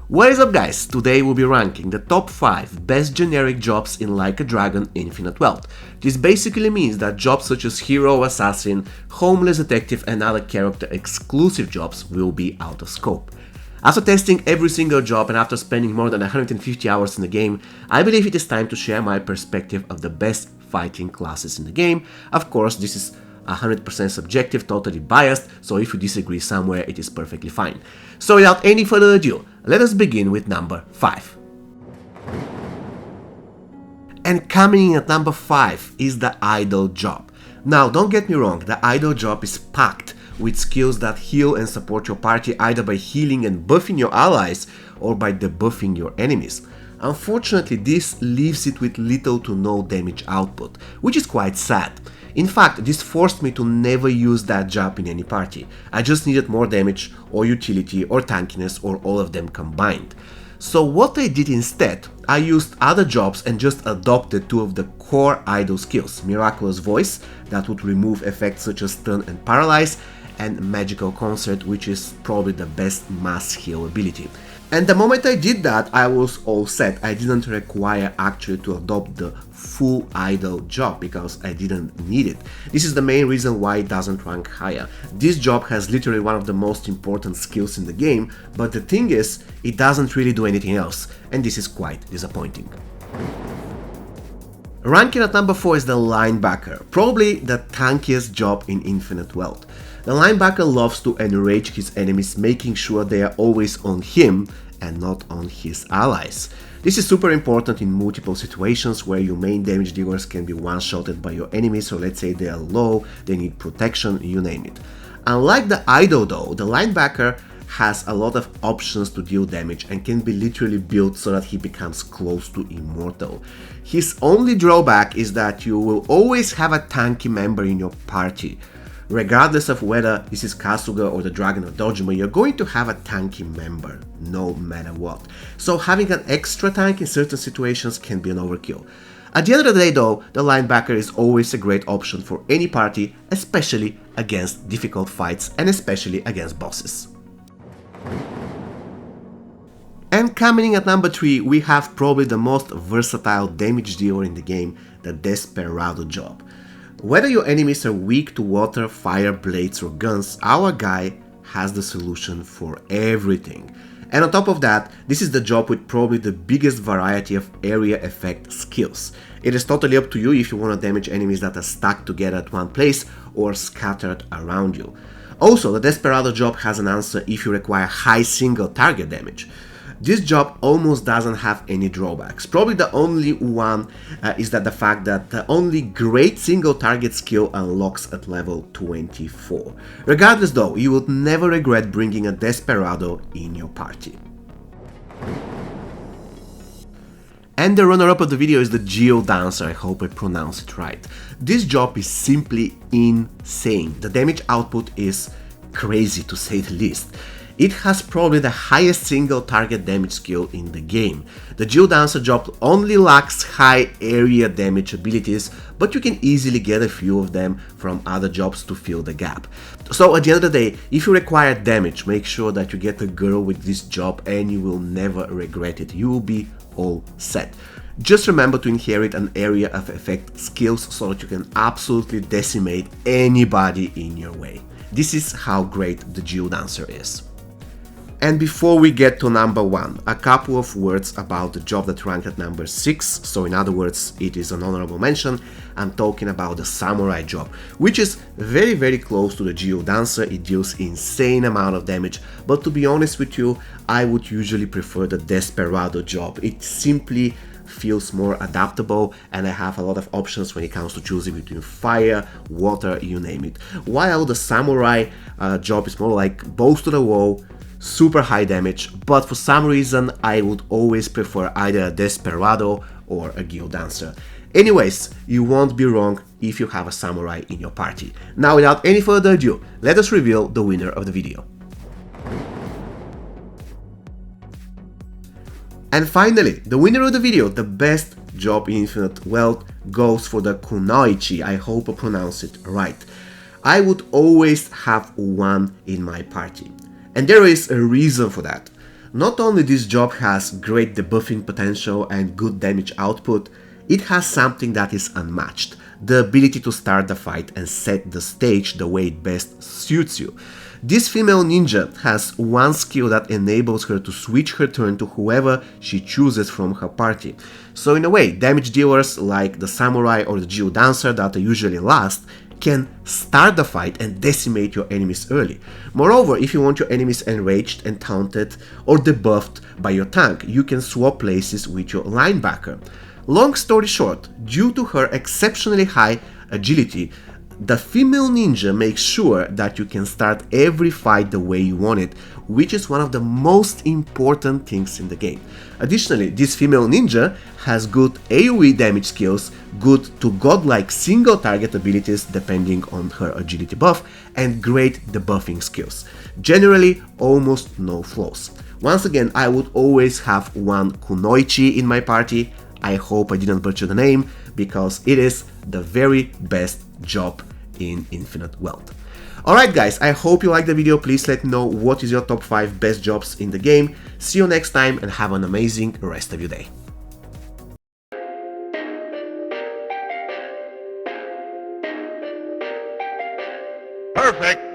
What is up guys, today we'll be ranking the top 5 best generic jobs in Like a Dragon Infinite Wealth. This basically means that jobs such as hero, assassin, homeless detective and other character exclusive jobs will be out of scope. After testing every single job and after spending more than 150 hours in the game, I believe it is time to share my perspective of the best fighting classes in the game. Of course, this is 100% subjective, totally biased, so if you disagree somewhere, it is perfectly fine. So without any further ado, let us begin with number 5. And coming in at number 5 is the idol job. Now, don't get me wrong, the idol job is packed with skills that heal and support your party either by healing and buffing your allies or by debuffing your enemies. Unfortunately, this leaves it with little to no damage output, which is quite sad. In fact, this forced me to never use that job in any party. I just needed more damage, or utility, or tankiness, or all of them combined. So what I did instead, I used other jobs and just adopted 2 of the core idol skills: Miraculous Voice, that would remove effects such as stun and paralyze, and Magical Concert, which is probably the best mass heal ability. And the moment I did that, I was all set. I didn't require actually to adopt the full idol job because I didn't need it. This is the main reason why it doesn't rank higher. This job has literally one of the most important skills in the game, but the thing is, it doesn't really do anything else, and this is quite disappointing. Ranking at number 4 is the Linebacker, probably the tankiest job in Infinite Wealth. The Linebacker loves to enrage his enemies, making sure they are always on him and not on his allies. This is super important in multiple situations where your main damage dealers can be one-shotted by your enemies, so let's say they are low, they need protection, you name it. Unlike the idol though, the Linebacker has a lot of options to deal damage and can be literally built so that he becomes close to immortal. His only drawback is that you will always have a tanky member in your party. Regardless of whether this is Kasuga or the Dragon of Dojima, you're going to have a tanky member, no matter what. So having an extra tank in certain situations can be an overkill. At the end of the day though, the Linebacker is always a great option for any party, especially against difficult fights and especially against bosses. And coming in at number 3, we have probably the most versatile damage dealer in the game, the Desperado job. Whether your enemies are weak to water, fire, blades or guns, our guy has the solution for everything. And on top of that, this is the job with probably the biggest variety of area effect skills. It is totally up to you if you want to damage enemies that are stuck together at one place or scattered around you. Also, the Desperado job has an answer if you require high single target damage. This job almost doesn't have any drawbacks. Probably the only one is that the fact that the only great single target skill unlocks at level 24. Regardless though, you would never regret bringing a Desperado in your party. And the runner-up of the video is the Geod Dancer, I hope I pronounce it right. This job is simply insane. The damage output is crazy to say the least. It has probably the highest single target damage skill in the game. The Geod Dancer job only lacks high area damage abilities, but you can easily get a few of them from other jobs to fill the gap. So at the end of the day, if you require damage, make sure that you get a girl with this job and you will never regret it. You will be all set. Just remember to inherit an area of effect skills so that you can absolutely decimate anybody in your way. This is how great the Geod Dancer is. And before we get to number 1, a couple of words about the job that ranked at number 6, so in other words, it is an honorable mention. I'm talking about the Samurai job, which is very close to the Geod Dancer. It deals insane amount of damage, but to be honest with you, I would usually prefer the Desperado job. It simply feels more adaptable and I have a lot of options when it comes to choosing between fire, water, you name it. While the Samurai job is more like balls to the wall, super high damage, but for some reason I would always prefer either a Desperado or a Geod Dancer. Anyways, you won't be wrong if you have a Samurai in your party. Now without any further ado, let us reveal the winner of the video. And finally, the winner of the video, the best job in Infinite Wealth, goes for the Kunoichi. I hope I pronounce it right. I would always have one in my party. And there is a reason for that. Not only this job has great debuffing potential and good damage output, it has something that is unmatched: the ability to start the fight and set the stage the way it best suits you. This female ninja has one skill that enables her to switch her turn to whoever she chooses from her party. So in a way, damage dealers like the samurai or the Geod Dancer that are usually last can start the fight and decimate your enemies early. Moreover, if you want your enemies enraged and taunted or debuffed by your tank, you can swap places with your linebacker. Long story short, due to her exceptionally high agility, the female ninja makes sure that you can start every fight the way you want it, which is one of the most important things in the game. Additionally, this female ninja has good AoE damage skills, good to godlike single target abilities depending on her agility buff, and great debuffing skills. Generally, almost no flaws. Once again, I would always have one Kunoichi in my party. I hope I didn't butcher the name, because it is the very best job in Infinite Wealth. Alright guys, I hope you liked the video. Please let me know what is your top 5 best jobs in the game. See you next time and have an amazing rest of your day. Perfect.